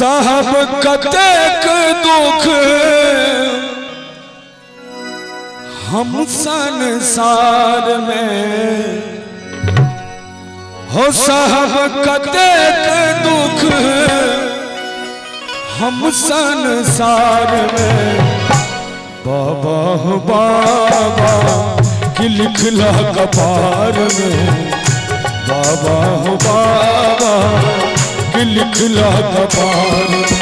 साहब कतेक दुख हम संसार में हो साहब कतेक दुख हम संसार में। बाबा हो बाबा कि लिखला कपार में, बाबा हो बाबा कि लिखला कपार में।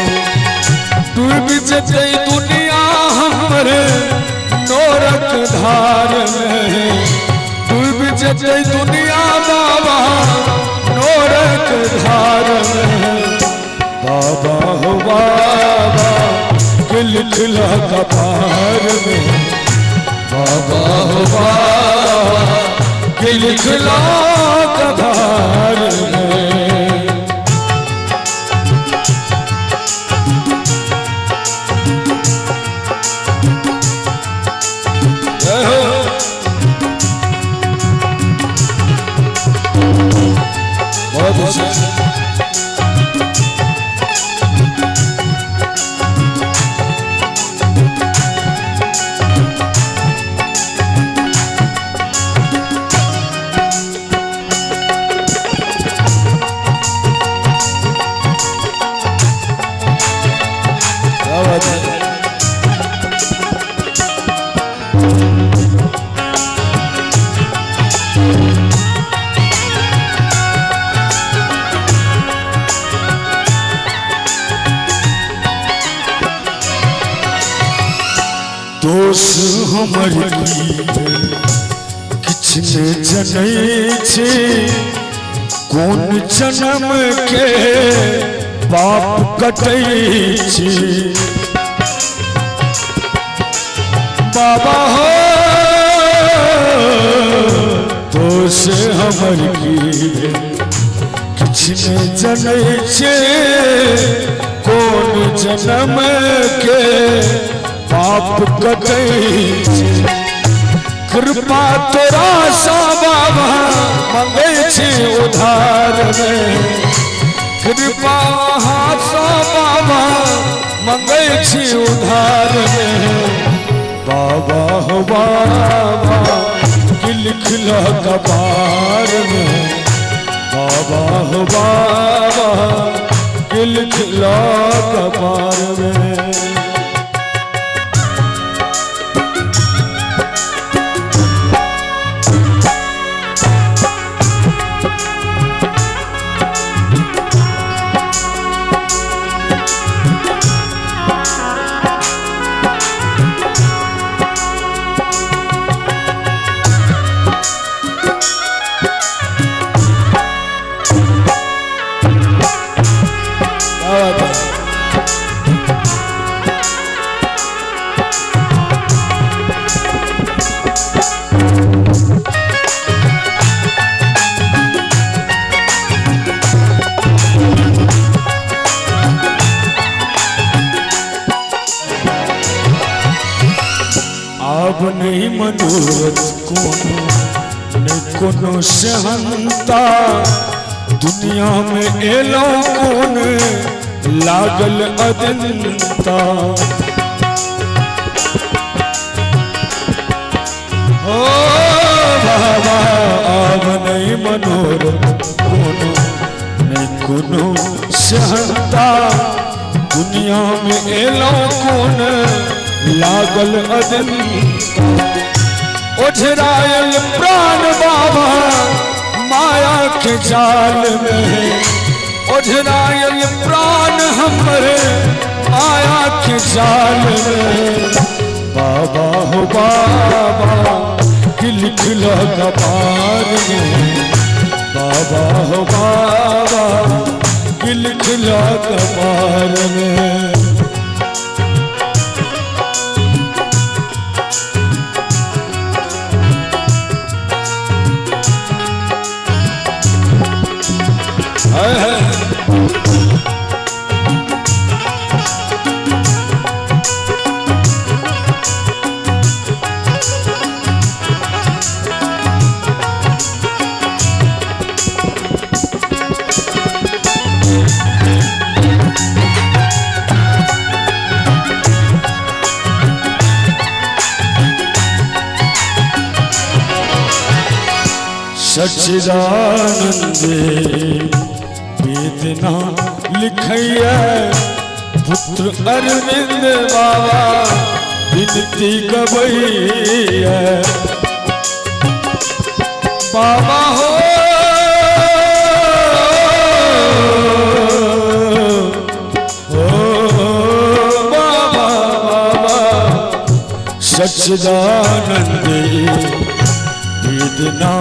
डूब जते दुनिया हमरे नोरक धार में, डूब जते दुनिया बाबा नोरक धार में। बाबा हो बाबा कि लिखला कपार में, बाबा हो बाबा कि लिखला कपार में। बहुत अच्छा दोष हमर किछने जनै छे, कोन जन्म के पाप कटै छे। बाबा हो दोष हमर किछने जनै छे, कोन जन्म के पाप कटै छे। कृपा तोरा सा बाबा मंगै छे उधार में, कृपा सा बाबा मंगै छे उधार में। बाबा हो बाबा कि लिखला कपार में, बाबा हो बाबा कि लिखला कपार में। अब नहीं मनोरथ कोनो सहनता, दुनिया में एलो कौन लागल अदंता। हो बाबा अब नहीं मनोरथ कोनो सहनता, दुनिया में एलो कौन लागल अदंता। ओझरायल प्राण बाबा माया के जाल में, ओझरायल प्राण हमरे माया के जाल में। बाबा हो बाबा कि लिखला कपार में, बाबा हो बाबा कि लिखला कपार में। सच्चिदानंद वेदना लिखैया पुत्र अरविंद बाबा विनती गवैया बाबा हो बाबा बाबा सच्चिदानंद वेदना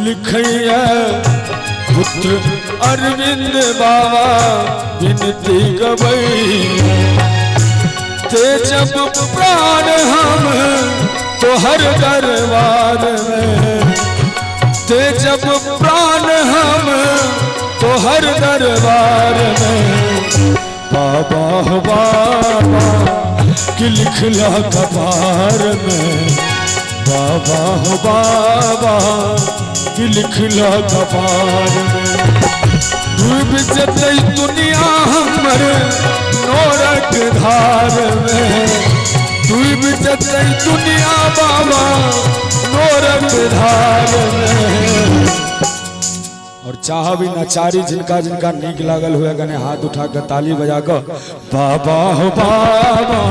लिखैया पुत्र अरविंद बाबा विनती गवैया ते जब प्राण हम तो हर दरबार में ते जब प्राण हम तो हर दरबार में बाबा हो बाबा कि लिखला कबार में बाबा हो बाबा कि लिखला कबार में डूब जतई दुनिया हमर नोरक धार में डूब जतई दुनिया बाबा नोरक धार में। और चाह भी नचारी जिनका जिनका नीक लागल हुए गने हाथ उठा कर ताली बजा कर बाबा हो बाबा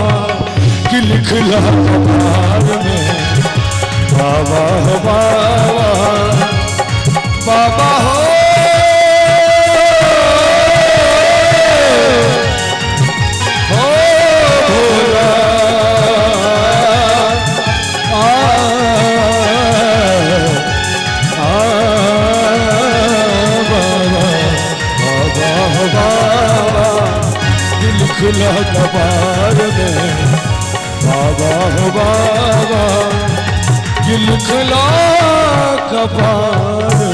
कि लिखला कबार में बाबा हो बाबा बाबा हो भोला लिखला कबार में बाबा हो बाबा लिखला कबार